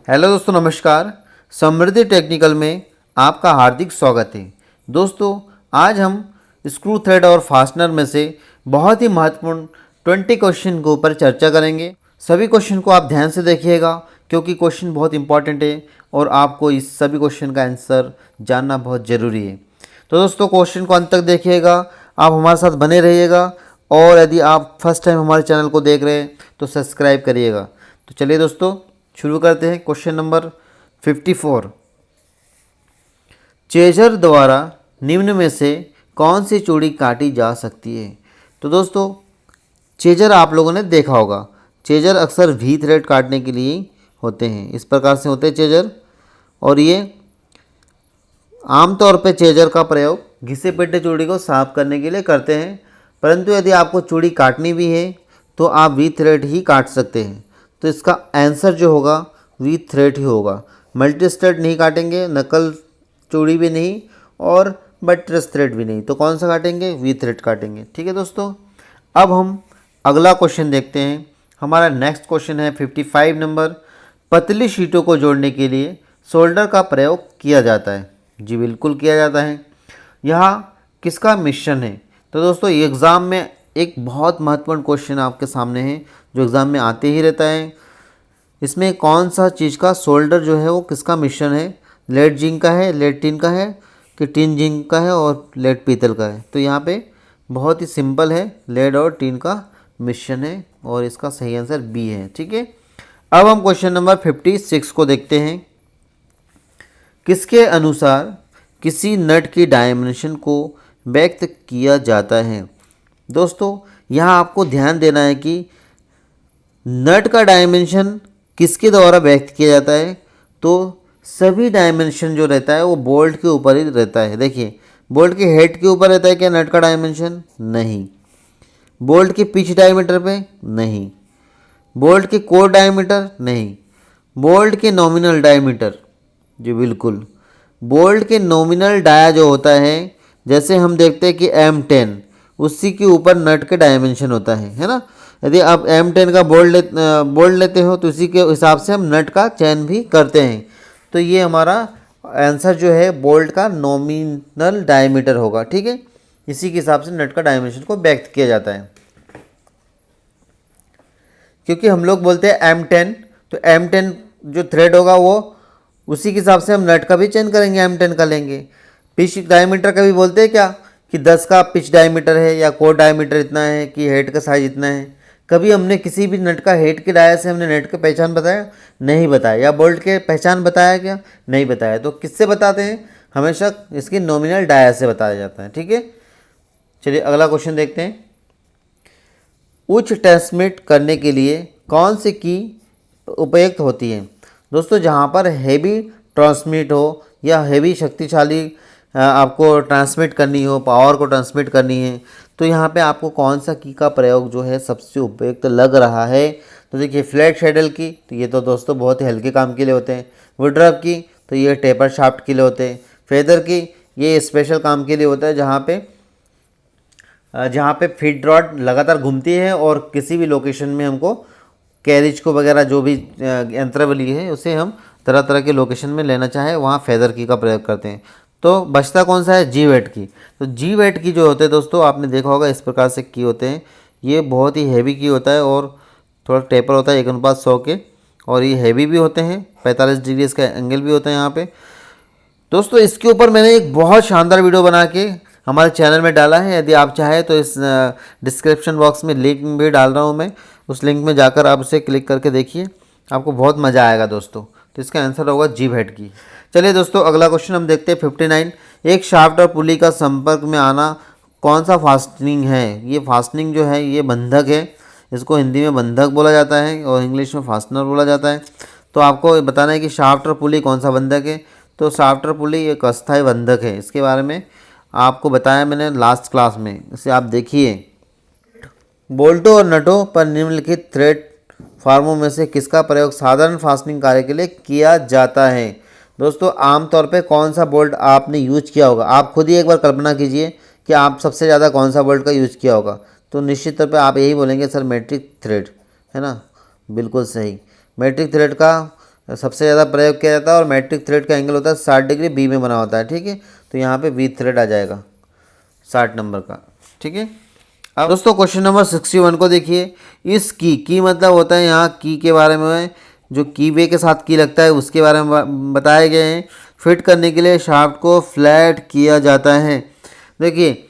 Hello दोस्तों, नमस्कार। समृद्धि technical में आपका हार्दिक स्वागत है। दोस्तों, आज हम स्क्रू थ्रेड और फास्टनर में से बहुत ही महत्वपूर्ण 20 क्वेश्चन के ऊपर चर्चा करेंगे। सभी क्वेश्चन को आप ध्यान से देखिएगा क्योंकि क्वेश्चन बहुत इंपॉर्टेंट है और आपको इस सभी क्वेश्चन का आंसर जानना बहुत ज़रूरी है। तो दोस्तों, क्वेश्चन को अंत तक देखिएगा, आप हमारे साथ बने रहिएगा और यदि आप फर्स्ट टाइम हमारे चैनल को देख रहे हैं तो सब्सक्राइब करिएगा। तो चलिए दोस्तों, शुरू करते हैं। क्वेश्चन नंबर 54, चेजर द्वारा निम्न में से कौन सी चूड़ी काटी जा सकती है। तो दोस्तों, चेजर आप लोगों ने देखा होगा। चेजर अक्सर वी थ्रेड काटने के लिए होते हैं, इस प्रकार से होते हैं चेजर। और ये आमतौर पर चेजर का प्रयोग घिसे पिटे चूड़ी को साफ करने के लिए करते हैं, परंतु यदि आपको चूड़ी काटनी भी है तो आप वी थ्रेड ही काट सकते हैं। तो इसका आंसर जो होगा वी थ्रेड ही होगा। मल्टी स्टड नहीं काटेंगे, नकल चूड़ी भी नहीं और बटरस थ्रेड भी नहीं। तो कौन सा काटेंगे? वी थ्रेड काटेंगे। ठीक है दोस्तों, अब हम अगला क्वेश्चन देखते हैं। हमारा नेक्स्ट क्वेश्चन है 55 नंबर। पतली शीटों को जोड़ने के लिए सोल्डर का प्रयोग किया जाता है। जी बिल्कुल किया जाता है। यहाँ किसका मिश्रण है? तो दोस्तों, एग्ज़ाम में एक बहुत महत्वपूर्ण क्वेश्चन आपके सामने है जो एग्ज़ाम में आते ही रहता है। इसमें कौन सा चीज़ का सोल्डर जो है वो किसका मिश्रण है? लेड जिंक का है, लेड टिन का है कि टिन जिंक का है और लेड पीतल का है? तो यहाँ पे बहुत ही सिंपल है, लेड और टिन का मिश्रण है और इसका सही आंसर बी है। ठीक है, अब हम क्वेश्चन नंबर 56 को देखते हैं। किसके अनुसार किसी नट की डायमेंशन को व्यक्त किया जाता है? दोस्तों, यहाँ आपको ध्यान देना है कि नट का डायमेंशन किसके द्वारा व्यक्त किया जाता है। तो सभी डायमेंशन जो रहता है वो बोल्ट के ऊपर ही रहता है। देखिए, बोल्ट के हेड के ऊपर रहता है क्या नट का डायमेंशन? नहीं। बोल्ट के पिच डायमीटर पे? नहीं। बोल्ट के कोर डायमीटर? नहीं। बोल्ट के नॉमिनल डायमीटर? जी बिल्कुल। बोल्ट के नॉमिनल डाया जो होता है, जैसे हम देखते हैं कि M10, उसी के ऊपर नट के डायमेंशन होता है ना। यदि आप M10 का बोल्ट लेते हो तो इसी के हिसाब से हम नट का चयन भी करते हैं। तो ये हमारा आंसर जो है बोल्ट का नॉमिनल डायमीटर होगा। ठीक है, इसी के हिसाब से नट का डायमेंशन को व्यक्त किया जाता है। क्योंकि हम लोग बोलते हैं M10, तो M10 जो थ्रेड होगा वो उसी के हिसाब से हम नट का भी चयन करेंगे, M10 का लेंगे। पिच डायमीटर का भी बोलते हैं क्या कि 10 का पिच डायमीटर है या कोर डायमीटर इतना है कि हेड का साइज इतना है। कभी हमने किसी भी नट का हेड के डाया से हमने नट की पहचान बताया? नहीं बताया। या बोल्ट के पहचान बताया क्या? नहीं बताया। तो किससे बताते हैं? हमेशा इसकी नॉमिनल डाया से बताया जाता है। ठीक है, चलिए अगला क्वेश्चन देखते हैं। उच्च ट्रांसमिट करने के लिए कौन सी की उपयुक्त होती है? दोस्तों, जहाँ पर हैवी ट्रांसमिट हो या हैवी शक्तिशाली आपको ट्रांसमिट करनी हो, पावर को ट्रांसमिट करनी है, तो यहाँ पे आपको कौन सा की का प्रयोग जो है सबसे उपयुक्त लग रहा है? तो देखिए, फ्लैट शैडल की, तो ये तो दोस्तों बहुत ही हल्के काम के लिए होते हैं। वुडरफ की, तो ये टेपर शाफ्ट के लिए होते हैं। फेदर की, ये स्पेशल काम के लिए होता है जहाँ पे फीड रॉड लगातार घूमती है और किसी भी लोकेशन में हमको कैरिज को वगैरह जो भी यंत्रावली है उसे हम तरह तरह के लोकेशन में लेना चाहे वहाँ फेदर की का प्रयोग करते हैं। तो बचता कौन सा है? जी वेट की। तो जी वेट की जो होते हैं दोस्तों, आपने देखा होगा इस प्रकार से की होते हैं। ये बहुत ही हैवी की होता है और थोड़ा टेपर होता है 1:100 के, और ये हैवी भी होते हैं। 45 डिग्री इसका एंगल भी होता है यहाँ पे। दोस्तों, इसके ऊपर मैंने एक बहुत शानदार वीडियो बना के हमारे चैनल में डाला है। यदि आप चाहें तो इस डिस्क्रिप्शन बॉक्स में लिंक भी डाल रहा हूँ मैं, उस लिंक में जाकर आप उसे क्लिक करके देखिए, आपको बहुत मज़ा आएगा दोस्तों। तो इसका आंसर होगा जी हेड की। चलिए दोस्तों, अगला क्वेश्चन हम देखते हैं 59। एक शाफ्ट और पुली का संपर्क में आना कौन सा फास्टनिंग है? ये फास्टनिंग जो है ये बंधक है। इसको हिंदी में बंधक बोला जाता है और इंग्लिश में फास्टनर बोला जाता है। तो आपको बताना है कि शाफ्ट और पुली कौन सा बंधक है। तो शाफ्ट और पुली एक अस्थायी बंधक है। इसके बारे में आपको बताया मैंने लास्ट क्लास में, इसे आप देखिए। बोल्टों और नटों पर निम्नलिखित थ्रेड फार्मों में से किसका प्रयोग साधारण फास्टनिंग कार्य के लिए किया जाता है? दोस्तों, आमतौर पे कौन सा बोल्ट आपने यूज किया होगा? आप खुद ही एक बार कल्पना कीजिए कि आप सबसे ज़्यादा कौन सा बोल्ट का यूज किया होगा। तो निश्चित तौर पे आप यही बोलेंगे, सर मैट्रिक थ्रेड, है ना। बिल्कुल सही। मैट्रिक थ्रेड का सबसे ज़्यादा प्रयोग किया जाता है और मैट्रिक थ्रेड का एंगल होता है 60 डिग्री, बी में बना होता है। ठीक है, तो यहाँ पे बी थ्रेड आ जाएगा 60 नंबर का। ठीक है, अब दोस्तों क्वेश्चन नंबर 61 को देखिए। इस की मतलब होता है यहाँ की के बारे में, जो कीवे के साथ की लगता है उसके बारे में बताए गए हैं। फिट करने के लिए शाफ्ट को फ्लैट किया जाता है। देखिए,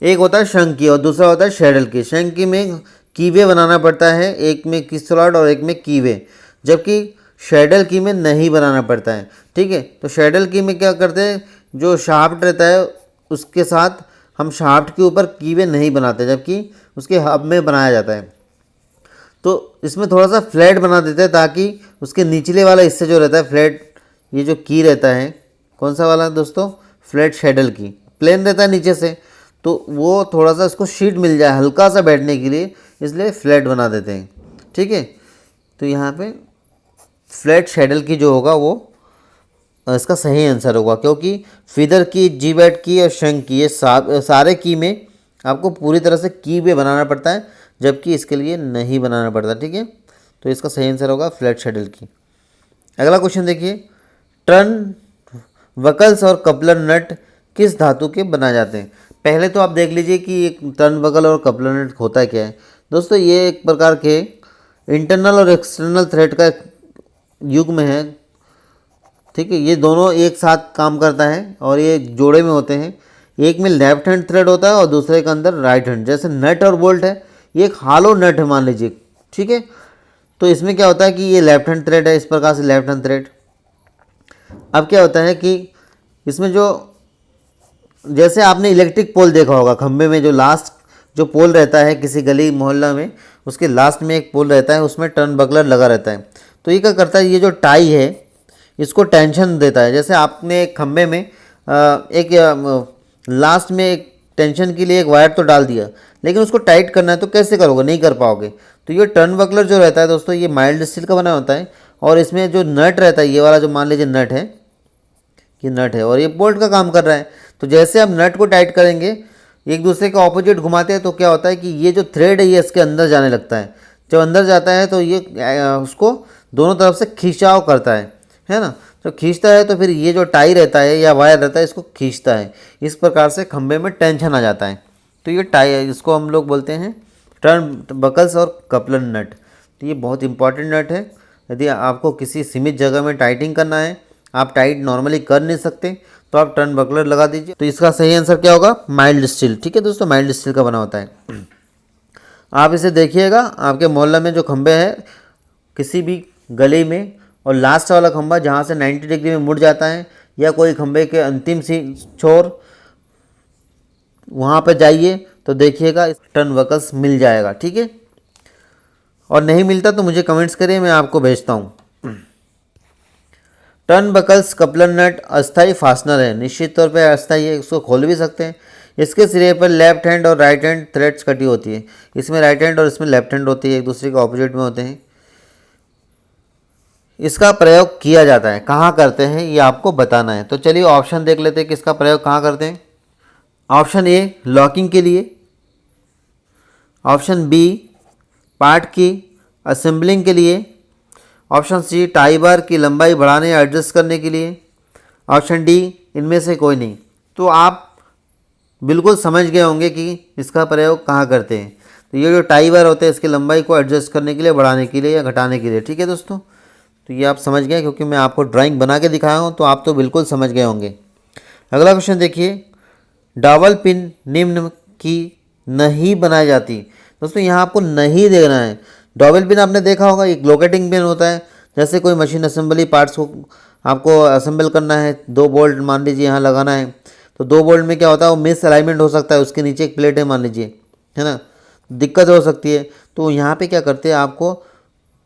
एक होता है शंकी और दूसरा होता है शेडल की। शंकी में कीवे बनाना पड़ता है, एक में की स्लॉट और एक में कीवे, जबकि शेडल की में नहीं बनाना पड़ता है। ठीक है, तो शेडल की में क्या करते हैं, जो शाफ्ट रहता है उसके साथ हम शाफ्ट के ऊपर कीवे नहीं बनाते, जबकि उसके हब में बनाया जाता है। तो इसमें थोड़ा सा फ्लैट बना देते हैं ताकि उसके निचले वाला हिस्से जो रहता है फ्लैट, ये जो की रहता है, कौन सा वाला दोस्तों, फ्लैट शेडल की, प्लेन रहता है नीचे से, तो वो थोड़ा सा इसको शीट मिल जाए हल्का सा बैठने के लिए, इसलिए फ्लैट बना देते हैं। ठीक है, तो यहाँ पे फ्लैट शेडल की जो होगा वो इसका सही आंसर होगा, क्योंकि फीदर की, जीबैट की और शंक की, ये सारे की में आपको पूरी तरह से की वे बनाना पड़ता है, जबकि इसके लिए नहीं बनाना पड़ता। ठीक है, तो इसका सही आंसर होगा फ्लैट शेडल की। अगला क्वेश्चन देखिए, टर्न वकल्स और कपलर नट किस धातु के बनाए जाते हैं। पहले तो आप देख लीजिए कि एक टर्न वकल और कपलर नट होता क्या है। दोस्तों, ये एक प्रकार के इंटरनल और एक्सटर्नल थ्रेड का युग्म है। ठीक है, ये दोनों एक साथ काम करता है और ये जोड़े में होते हैं। एक में लेफ्ट हैंड थ्रेड होता है और दूसरे के अंदर राइट हैंड। जैसे नट और बोल्ट है, ये एक हालो नट है मान लीजिए। ठीक है, तो इसमें क्या होता है कि ये लेफ्ट हैंड थ्रेड है, इस प्रकार से लेफ्ट हैंड थ्रेड। अब क्या होता है कि इसमें जो, जैसे आपने इलेक्ट्रिक पोल देखा होगा, खंबे में जो लास्ट जो पोल रहता है किसी गली मोहल्ला में, उसके लास्ट में एक पोल रहता है, उसमें टर्न बकलर लगा रहता है। तो ये क्या करता है, ये जो टाई है इसको टेंशन देता है। जैसे आपने एक खंबे में एक लास्ट में एक टेंशन के लिए एक वायर तो डाल दिया, लेकिन उसको टाइट करना है तो कैसे करोगे, नहीं कर पाओगे। तो ये टर्न बकलर जो रहता है दोस्तों, ये माइल्ड स्टील का बना होता है और इसमें जो नट रहता है, ये वाला जो मान लीजिए नट है, ये नट है और ये बोल्ट का काम कर रहा है। तो जैसे आप नट को टाइट करेंगे, एक दूसरे के ऑपोजिट घुमाते हैं, तो क्या होता है कि ये जो थ्रेड है ये इसके अंदर जाने लगता है। जब अंदर जाता है तो ये उसको दोनों तरफ से खिंचाव करता है ना। तो खींचता है तो फिर ये जो टाई रहता है या वायर रहता है इसको खींचता है। इस प्रकार से खंबे में टेंशन आ जाता है। तो ये टाई है, इसको हम लोग बोलते हैं टर्न बकल्स और कपलर नट। तो ये बहुत इंपॉर्टेंट नट है। यदि आपको किसी सीमित जगह में टाइटिंग करना है, आप टाइट नॉर्मली कर नहीं सकते, तो आप टर्न बकलर लगा दीजिए। तो इसका सही आंसर क्या होगा, माइल्ड स्टील। ठीक है दोस्तों, माइल्ड स्टील का बना होता है। आप इसे देखिएगा, आपके मोहल्ला में जो खंबे हैं किसी भी गली में, और लास्ट वाला खंबा जहाँ से 90 डिग्री में मुड़ जाता है, या कोई खंबे के अंतिम सी छोर, वहाँ पर जाइए तो देखिएगा टर्न बकल्स मिल जाएगा। ठीक है, और नहीं मिलता तो मुझे कमेंट्स करिए, मैं आपको भेजता हूँ। टर्न बकल्स कपलर नट अस्थाई फास्टनर है, निश्चित तौर पे अस्थाई है, इसको खोल भी सकते हैं। इसके सिरे पर लेफ्ट हैंड और राइट हैंड थ्रेड्स कटी होती है। इसमें राइट हैंड और इसमें लेफ्ट हैंड होती है, एक दूसरे के ऑपोजिट में होते हैं। इसका प्रयोग किया जाता है, कहाँ करते हैं ये आपको बताना है। तो चलिए ऑप्शन देख लेते हैं कि इसका प्रयोग कहाँ करते हैं। ऑप्शन ए लॉकिंग के लिए, ऑप्शन बी पार्ट की असेंबलिंग के लिए, ऑप्शन सी टाई बार की लंबाई बढ़ाने या एडजस्ट करने के लिए, ऑप्शन डी इनमें से कोई नहीं। तो आप बिल्कुल समझ गए होंगे कि इसका प्रयोग कहाँ करते हैं। तो ये जो टाई बार होते हैं इसकी लंबाई को एडजस्ट करने के लिए, बढ़ाने के लिए या घटाने के लिए। ठीक है दोस्तों, तो ये आप समझ गए, क्योंकि मैं आपको ड्राइंग बना के दिखाया हूँ, तो आप तो बिल्कुल समझ गए होंगे। अगला क्वेश्चन देखिए, डबल पिन निम्न की नहीं बनाई जाती। दोस्तों यहाँ आपको नहीं देना है। डबल पिन आपने देखा होगा, एक लोकेटिंग पिन होता है। जैसे कोई मशीन असेंबली पार्ट्स को आपको असेंबल करना है, 2 बोल्ट मान लीजिए यहाँ लगाना है, तो 2 बोल्ट में क्या होता है, वो मिस अलाइनमेंट हो सकता है, उसके नीचे एक प्लेट है मान लीजिए, है ना, दिक्कत हो सकती है। तो यहाँ पे क्या करते हैं, आपको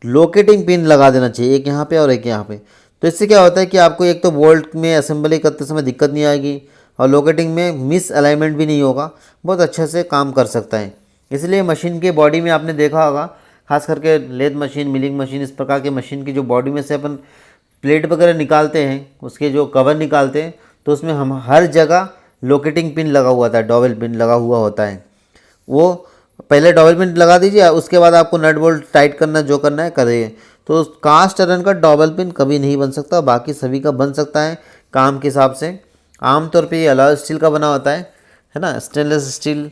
लोकेटिंग पिन लगा देना चाहिए, एक यहाँ पे और एक यहाँ पे। तो इससे क्या होता है कि आपको एक तो बोल्ट में असेंबली करते समय दिक्कत नहीं आएगी और लोकेटिंग में मिस अलाइनमेंट भी नहीं होगा, बहुत अच्छे से काम कर सकता है। इसलिए मशीन के बॉडी में आपने देखा होगा, खास करके लेथ मशीन, मिलिंग मशीन, इस प्रकार के मशीन की जो बॉडी में से अपन प्लेट वगैरह निकालते हैं, उसके जो कवर निकालते हैं, तो उसमें हम हर जगह लोकेटिंग पिन लगा हुआ था, डबल पिन लगा हुआ होता है। वो पहले डबल पिन लगा दीजिए, उसके बाद आपको नट बोल्ट टाइट करना जो करना है करिए। तो कास्ट आयरन का डबल पिन कभी नहीं बन सकता, बाकी सभी का बन सकता है काम के हिसाब से। आमतौर पे ये अलॉय स्टील का बना होता है ना, stainless steel,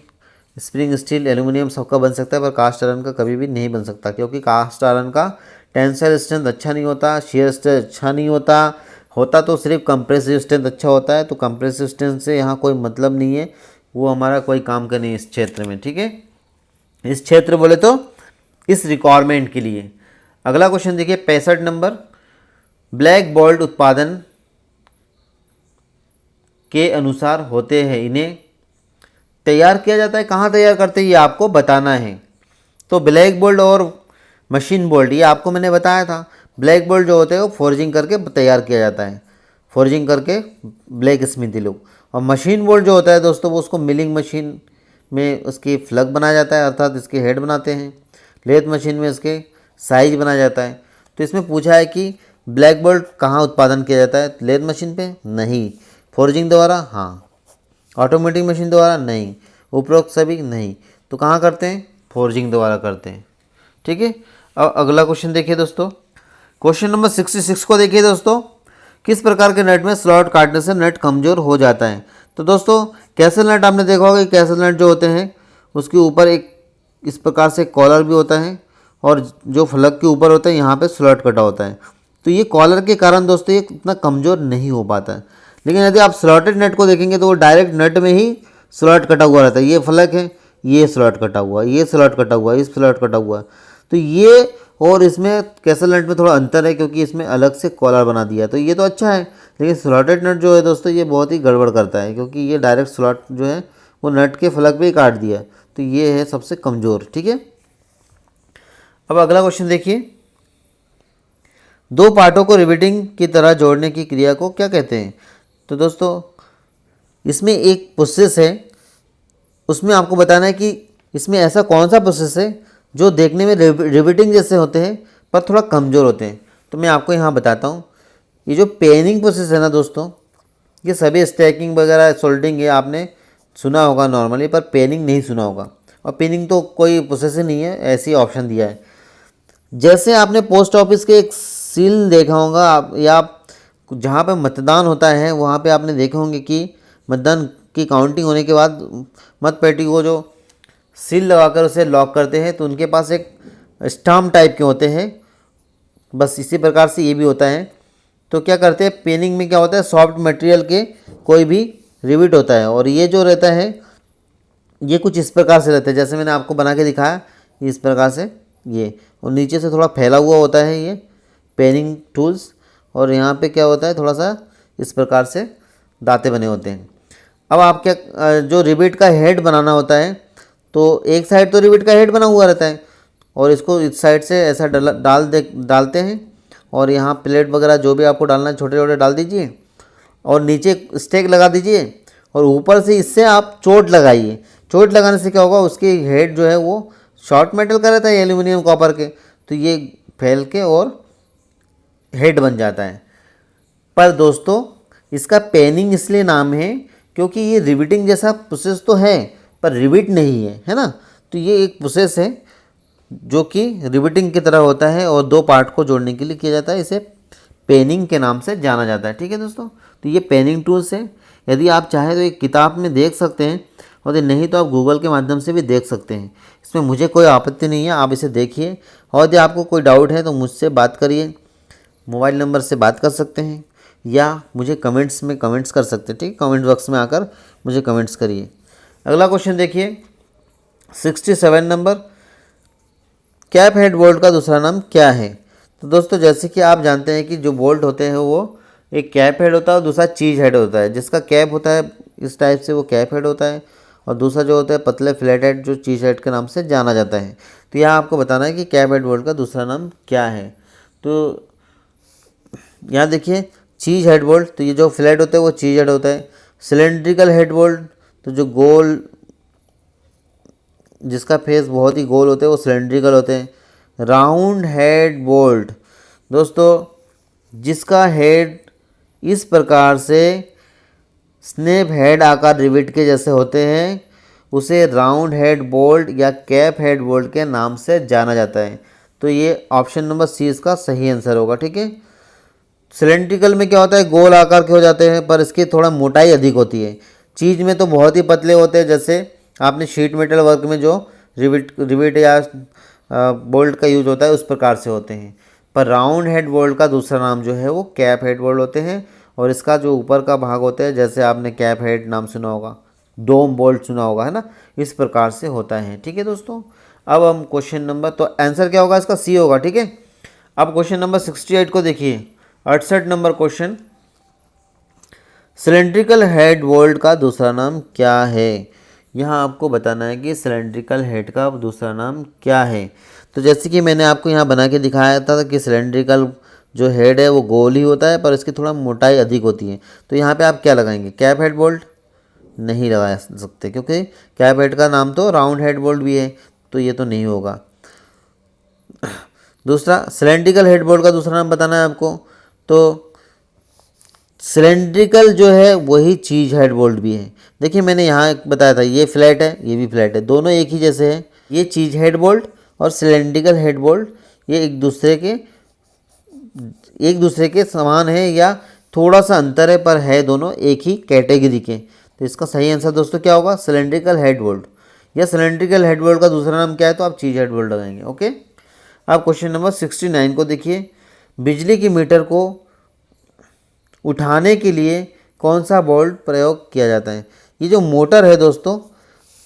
spring steel, aluminium सबका बन सकता है, पर कास्ट आयरन का कभी भी नहीं बन सकता, क्योंकि कास्ट आयरन का टेंसाइल स्ट्रेंथ अच्छा नहीं होता, शेयर स्ट्रेंथ अच्छा नहीं होता तो सिर्फ कंप्रेसिव स्ट्रेंथ अच्छा होता है। तो कंप्रेसिव स्ट्रेंथ से यहाँ कोई मतलब नहीं है, वो हमारा कोई काम का नहीं है इस क्षेत्र में, ठीक है। इस क्षेत्र बोले तो इस रिक्वायरमेंट के लिए। अगला क्वेश्चन देखिए 65 नंबर, ब्लैक बोल्ट उत्पादन के अनुसार होते हैं, इन्हें तैयार किया जाता है, कहाँ तैयार करते हैं ये आपको बताना है। तो ब्लैक बोल्ट और मशीन बोल्ट ये आपको मैंने बताया था। ब्लैक बोल्ट जो होते हैं वो फोर्जिंग करके तैयार किया जाता है, फोर्जिंग करके ब्लैक स्मिथी लोग। और मशीन बोल्ट जो होता है दोस्तों वो उसको मिलिंग मशीन में उसकी फ्लग बनाया जाता है, अर्थात इसके हेड बनाते हैं। लेथ मशीन में इसके साइज बनाया जाता है। तो इसमें पूछा है कि ब्लैक बोल्ट कहाँ उत्पादन किया जाता है, लेथ मशीन पे नहीं, फोर्जिंग द्वारा हाँ, ऑटोमेटिक मशीन द्वारा नहीं, उपरोक्त सभी नहीं, तो कहाँ करते हैं, फोर्जिंग द्वारा करते हैं, ठीक है। अब अगला क्वेश्चन देखिए दोस्तों, क्वेश्चन नंबर 66 को देखिए दोस्तों, किस प्रकार के नट में स्लॉट काटने से नट कमज़ोर हो जाता है। तो दोस्तों कैसल नट आपने देखा होगा कि कैसल नट जो होते हैं उसके ऊपर एक इस प्रकार से कॉलर भी होता है, और जो फ्लग के ऊपर होता है यहाँ पे स्लॉट कटा होता है। तो ये कॉलर के कारण दोस्तों ये इतना कमज़ोर नहीं हो पाता है। लेकिन यदि आप स्लॉटेड नट को देखेंगे तो वो डायरेक्ट नट में ही स्लॉट कटा हुआ रहता है। ये फ्लग है, ये स्लॉट कटा हुआ, ये स्लॉट कटा हुआ, इस स्लॉट कटा हुआ। तो ये और इसमें कैसल नट में थोड़ा अंतर है, क्योंकि इसमें अलग से कॉलर बना दिया, तो ये तो अच्छा है। लेकिन स्लॉटेड नट जो है दोस्तों ये बहुत ही गड़बड़ करता है, क्योंकि ये डायरेक्ट स्लॉट जो है वो नट के फ्लग पे ही काट दिया, तो ये है सबसे कमज़ोर, ठीक है। अब अगला क्वेश्चन देखिए, दो पार्टों को रिवेटिंग की तरह जोड़ने की क्रिया को क्या कहते हैं। तो दोस्तों इसमें एक प्रोसेस है, उसमें आपको बताना है कि इसमें ऐसा कौन सा प्रोसेस है जो देखने में रिवेटिंग जैसे होते हैं पर थोड़ा कमज़ोर होते हैं। तो मैं आपको यहाँ बताता हूँ। ये जो पेनिंग प्रोसेस है ना दोस्तों, ये सभी स्टैकिंग वगैरह सोल्डिंग है आपने सुना होगा नॉर्मली, पर पेनिंग नहीं सुना होगा। और पेनिंग तो कोई प्रोसेस ही नहीं है, ऐसे ही ऑप्शन दिया है। जैसे आपने पोस्ट ऑफिस के एक सील देखा होगा आप, या जहाँ पे मतदान होता है वहाँ पे आपने देखे होंगे कि मतदान की काउंटिंग होने के बाद मतपेटी को जो सील लगाकर उसे लॉक करते हैं, तो उनके पास एक स्टाम्प टाइप के होते हैं। बस इसी प्रकार से ये भी होता है। तो क्या करते हैं, पेनिंग में क्या होता है, सॉफ्ट मटेरियल के कोई भी रिविट होता है, और ये जो रहता है ये कुछ इस प्रकार से रहता है, जैसे मैंने आपको बना के दिखाया इस प्रकार से ये, और नीचे से थोड़ा फैला हुआ होता है ये पेनिंग टूल्स, और यहाँ पे क्या होता है थोड़ा सा इस प्रकार से दांते बने होते हैं। अब आप क्या जो रिविट का हेड बनाना होता है, तो एक साइड तो रिविट का हेड बना हुआ रहता है, और इसको इस साइड से ऐसा डालते हैं, और यहाँ प्लेट वगैरह जो भी आपको डालना है छोटे छोटे डाल दीजिए, और नीचे स्टेक लगा दीजिए, और ऊपर से इससे आप चोट लगाइए। चोट लगाने से क्या होगा, उसके हेड जो है वो शॉर्ट मेटल का रहता है, एल्यूमिनियम कॉपर के, तो ये फैल के और हेड बन जाता है। पर दोस्तों इसका पेनिंग इसलिए नाम है क्योंकि ये रिविटिंग जैसा प्रोसेस तो है, पर रिविट नहीं है ना। तो ये एक प्रोसेस है जो कि रिविटिंग की तरह होता है, और दो पार्ट को जोड़ने के लिए किया जाता है। इसे पेनिंग के नाम से जाना जाता है, ठीक है दोस्तों। तो ये पेनिंग टूल्स है। यदि आप चाहें तो एक किताब में देख सकते हैं, और यदि नहीं तो आप गूगल के माध्यम से भी देख सकते हैं। इसमें मुझे कोई आपत्ति नहीं है, आप इसे देखिए, और यदि आपको कोई डाउट है तो मुझसे बात करिए, मोबाइल नंबर से बात कर सकते हैं, या मुझे कमेंट्स में कमेंट्स कर सकते हैं, ठीक, कमेंट बॉक्स में आकर मुझे कमेंट्स करिए। अगला क्वेश्चन देखिए 67 नंबर, कैप हेड बोल्ट का दूसरा नाम क्या है। तो दोस्तों जैसे कि आप जानते हैं कि जो बोल्ट होते हैं वो एक कैप हेड होता है और दूसरा चीज हेड होता है। जिसका कैप होता है इस टाइप से वो कैप हेड होता है, और दूसरा जो होता है पतले फ्लैट हेड जो चीज हेड के नाम से जाना जाता है। तो यहाँ आपको बताना है कि कैप हेड बोल्ट का दूसरा नाम क्या है। तो यहाँ देखिए चीज हेड बोल्ट, तो ये जो फ्लैट होता है वो चीज हेड होता है। सिलेंड्रिकल हेड बोल्ट, तो जो गोल जिसका फेस बहुत ही गोल होते हैं वो सिलेंड्रिकल होते हैं। राउंड हेड बोल्ट दोस्तों जिसका हेड इस प्रकार से स्नेप हेड आकार रिविट के जैसे होते हैं उसे राउंड हेड बोल्ट या कैप हेड बोल्ट के नाम से जाना जाता है। तो ये ऑप्शन नंबर सी इसका सही आंसर होगा। ठीक है, सिलेंड्रिकल में क्या होता है, गोल आकार के हो जाते हैं पर इसकी थोड़ा मोटाई अधिक होती है। चीज़ में तो बहुत ही पतले होते हैं, जैसे आपने शीट मेटल वर्क में जो रिविट या बोल्ट का यूज होता है उस प्रकार से होते हैं। पर राउंड हेड बोल्ट का दूसरा नाम जो है वो कैप हेड बोल्ट होते हैं, और इसका जो ऊपर का भाग होता है, जैसे आपने कैप हेड नाम सुना होगा, डोम बोल्ट सुना होगा, है ना, इस प्रकार से होता है। ठीक है दोस्तों, अब हम क्वेश्चन नंबर, तो आंसर क्या होगा इसका, सी होगा। ठीक है, अब क्वेश्चन नंबर 68 को देखिए, 68 number question, cylindrical head bolt का दूसरा नाम क्या है। यहाँ आपको बताना है कि सिलेंड्रिकल हेड का दूसरा नाम क्या है। तो जैसे कि मैंने आपको यहाँ बना के दिखाया था कि सिलेंड्रिकल जो हेड है वो गोल ही होता है पर इसकी थोड़ा मोटाई अधिक होती है। तो यहाँ पे आप क्या लगाएंगे, कैप हेड बोल्ट नहीं लगा सकते, क्योंकि कैप हेड का नाम तो राउंड हेड बोल्ट भी है, तो ये तो नहीं होगा। दूसरा, सिलेंड्रिकल हेड बोल्ट का दूसरा नाम बताना है आपको, तो सिलेंड्रिकल जो है वही चीज़ हेड बोल्ट भी है। देखिए मैंने यहाँ एक बताया था, ये फ्लैट है ये भी फ्लैट है, दोनों एक ही जैसे हैं। ये चीज़ हेड बोल्ट और सिलेंड्रिकल हेड बोल्ट ये एक दूसरे के समान है या थोड़ा सा अंतर है, पर है दोनों एक ही कैटेगरी के। तो इसका सही आंसर दोस्तों क्या होगा, सिलेंड्रिकल हेड बोल्ट। या सिलेंड्रिकल हेड बोल्ट का दूसरा नाम क्या है, तो आप चीज़ हेड बोल्ट लगाएंगे। ओके, अब क्वेश्चन नंबर 69 को देखिए, बिजली की मीटर को उठाने के लिए कौन सा बोल्ट प्रयोग किया जाता है। ये जो मोटर है दोस्तों,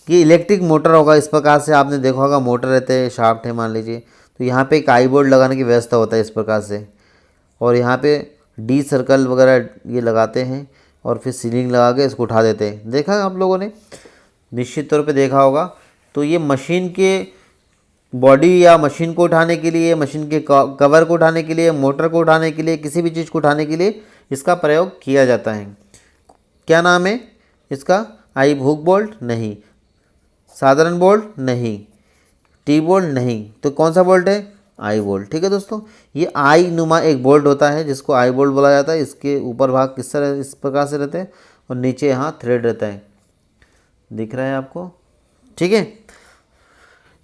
ये इलेक्ट्रिक मोटर होगा। इस प्रकार से आपने देखा होगा, मोटर रहते हैं, शाफ्ट है मान लीजिए, तो यहाँ पे एक आई बोर्ड लगाने की व्यवस्था होता है इस प्रकार से, और यहाँ पे डी सर्कल वगैरह ये लगाते हैं और फिर सीलिंग लगा के इसको उठा देते हैं। देखा है आप लोगों ने, निश्चित तौर पे देखा होगा। तो ये मशीन के बॉडी या मशीन को उठाने के लिए, मशीन के कवर को उठाने के लिए, मोटर को उठाने के लिए, किसी भी चीज़ को उठाने के लिए इसका प्रयोग किया जाता है। क्या नाम है इसका, आई हुक बोल्ट नहीं, साधारण बोल्ट नहीं, टी बोल्ट नहीं, तो कौन सा बोल्ट है, आई बोल्ट। ठीक है दोस्तों, ये आई नुमा एक बोल्ट होता है जिसको आई बोल्ट बोला जाता है। इसके ऊपर भाग किस तरह इस प्रकार से रहते हैं और नीचे यहाँ थ्रेड रहता है, दिख रहा है आपको। ठीक है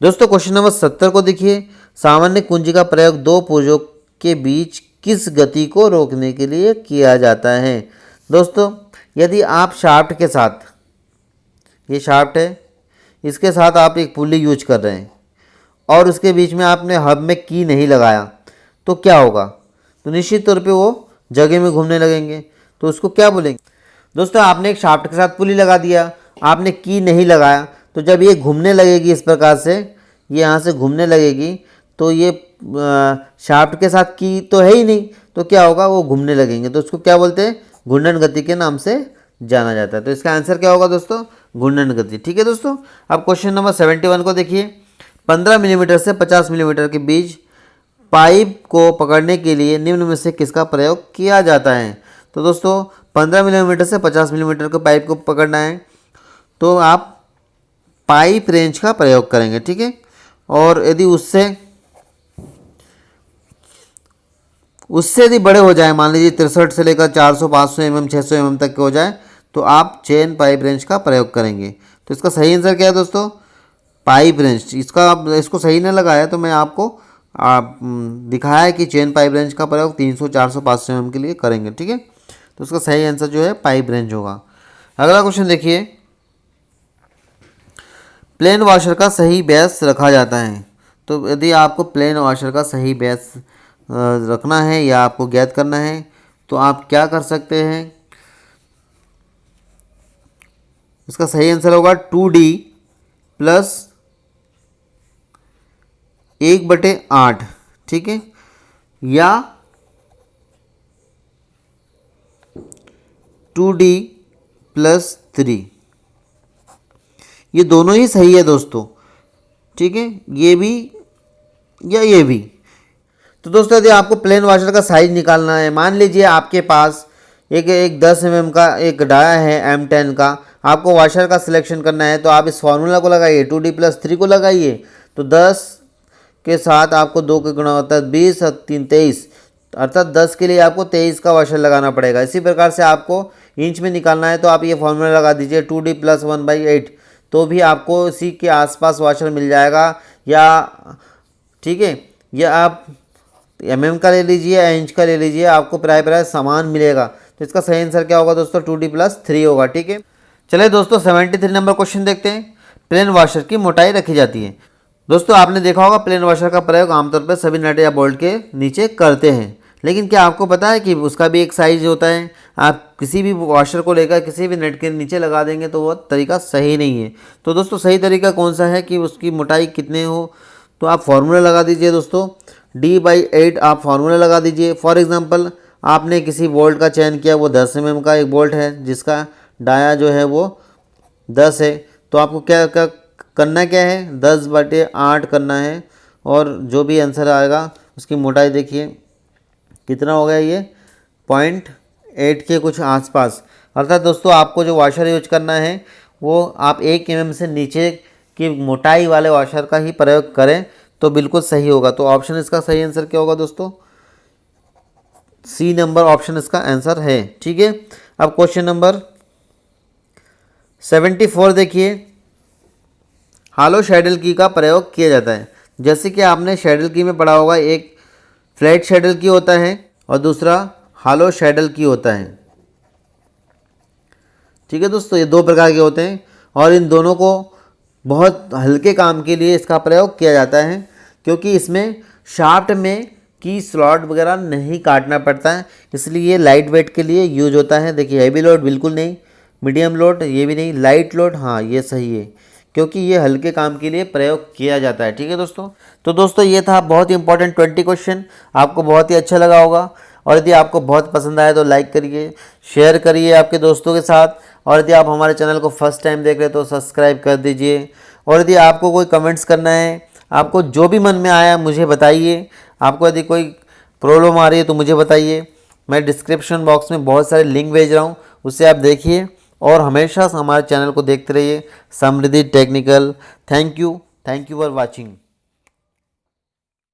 दोस्तों, क्वेश्चन नंबर 70 को देखिए, सामान्य कुंजी का प्रयोग दो पुर्जों के बीच किस गति को रोकने के लिए किया जाता है। दोस्तों, यदि आप शाफ्ट के साथ, ये शाफ्ट है, इसके साथ आप एक पुल्ली यूज कर रहे हैं और उसके बीच में आपने हब में की नहीं लगाया, तो क्या होगा, तो निश्चित तौर पे वो जगह में घूमने लगेंगे। तो उसको क्या बोलेंगे दोस्तों, आपने एक शाफ्ट के साथ पुल्ली लगा दिया, आपने की नहीं लगाया, तो जब ये घूमने लगेगी इस प्रकार से, ये यहाँ से घूमने लगेगी, तो ये शाफ्ट के साथ की तो है ही नहीं, तो क्या होगा, वो घूमने लगेंगे। तो उसको क्या बोलते हैं, घूर्णन गति के नाम से जाना जाता है। तो इसका आंसर क्या होगा दोस्तों, घूर्णन गति। ठीक है दोस्तों, अब क्वेश्चन नंबर 71 को देखिए, 15 मिलीमीटर से 50 मिलीमीटर के बीच पाइप को पकड़ने के लिए निम्न में से किसका प्रयोग किया जाता है। तो दोस्तों, 15 मिलीमीटर से 50 मिलीमीटर के पाइप को पकड़ना है तो आप पाइप रेंज का प्रयोग करेंगे। ठीक है, और यदि उससे यदि बड़े हो जाए, मान लीजिए 63 से लेकर 400, 500 mm, 600 mm तक के हो जाए, तो आप चेन पाइप रेंज का प्रयोग करेंगे। तो इसका सही आंसर क्या है दोस्तों, पाइप रेंज। इसको सही नहीं लगाया तो मैं आपको दिखाया है कि चेन पाइप रेंज का प्रयोग 300, 400, 500 mm के लिए करेंगे। ठीक है, तो उसका सही आंसर जो है पाइप रेंज होगा। अगला क्वेश्चन देखिए, प्लेन वॉशर का सही व्यास रखा जाता है। तो यदि आपको प्लेन वॉशर का सही व्यास रखना है या आपको ज्ञात करना है, तो आप क्या कर सकते हैं, इसका सही आंसर होगा 2D प्लस 1/8। ठीक है, या 2D प्लस 3, ये दोनों ही सही है दोस्तों। ठीक है, ये भी या ये भी। तो दोस्तों, यदि आपको प्लेन वॉशर का साइज निकालना है, मान लीजिए आपके पास एक 10 mm का एक डाया है M10 का, आपको वॉशर का सिलेक्शन करना है, तो आप इस फॉर्मूला को लगाइए, 2D प्लस 3 को लगाइए, तो 10 के साथ आपको 2 के गुणा होता है 20 और 3 23, अर्थात 10 के लिए आपको 23 का वॉशर लगाना पड़ेगा। इसी प्रकार से आपको इंच में निकालना है तो आप ये फॉर्मूला लगा दीजिए 2D प्लस 1/8, तो भी आपको इसी के आसपास वॉशर मिल जाएगा। या ठीक है, या आप का ले लीजिए या इंच का ले लीजिए, आपको प्राय समान मिलेगा। तो इसका सही आंसर क्या होगा दोस्तों? 2D+3 होगा। ठीक है, चलिए दोस्तों 73 नंबर क्वेश्चन देखते हैं। प्लेन वॉशर की मोटाई रखी जाती है। दोस्तों आपने देखा होगा प्लेन वॉशर का प्रयोग आमतौर पर सभी नट या बोल्ट के नीचे करते हैं, लेकिन क्या आपको पता है कि उसका भी एक साइज होता है? आप किसी भी वॉशर को लेकर किसी भी नट के नीचे लगा देंगे तो वो तरीका सही नहीं है। तो दोस्तों सही तरीका कौन सा है कि उसकी मोटाई कितने हो? तो आप फार्मूला लगा दीजिए दोस्तों, D/8 आप फार्मूला लगा दीजिए। फॉर एग्जांपल आपने किसी बोल्ट का चयन किया, वो 10 mm का एक बोल्ट है जिसका डाया जो है वो 10 है। तो आपको क्या करना क्या है? 10/8 करना है, और जो भी आंसर आएगा उसकी मोटाई देखिए कितना हो गया, ये 0.8 के कुछ आसपास। अर्थात दोस्तों आपको जो वॉशर यूज करना है वो आप 1 mm से नीचे की मोटाई वाले वॉशर का ही प्रयोग करें तो बिल्कुल सही होगा। तो ऑप्शन इसका सही आंसर क्या होगा दोस्तों? सी नंबर ऑप्शन इसका आंसर है। ठीक है, अब क्वेश्चन नंबर 74 देखिए। हालो शैडल की का प्रयोग किया जाता है। जैसे कि आपने शैडल की में पढ़ा होगा, एक फ्लैट शैडल की होता है और दूसरा हालो शैडल की होता है। ठीक है दोस्तों, ये 2 प्रकार के होते हैं और इन दोनों को बहुत हल्के काम के लिए इसका प्रयोग किया जाता है, क्योंकि इसमें शाफ्ट में की स्लॉट वगैरह नहीं काटना पड़ता है, इसलिए ये लाइट वेट के लिए यूज होता है। देखिए हैवी लोड बिल्कुल नहीं, मीडियम लोड ये भी नहीं, लाइट लोड हाँ ये सही है, क्योंकि ये हल्के काम के लिए प्रयोग किया जाता है। ठीक है दोस्तों, तो दोस्तों ये था बहुत ही इंपॉर्टेंट 20 क्वेश्चन, आपको बहुत ही अच्छा लगा होगा। और यदि आपको बहुत पसंद आए तो लाइक करिए, शेयर करिए आपके दोस्तों के साथ, और यदि आप हमारे चैनल को फर्स्ट टाइम देख रहे हैं तो सब्सक्राइब कर दीजिए। और यदि आपको कोई कमेंट्स करना है, आपको जो भी मन में आया मुझे बताइए। आपको यदि कोई प्रॉब्लम आ रही है तो मुझे बताइए, मैं डिस्क्रिप्शन बॉक्स में बहुत सारे लिंक भेज रहा हूँ, उससे आप देखिए और हमेशा हमारे चैनल को देखते रहिए, Samriddhi technical. Thank you for watching.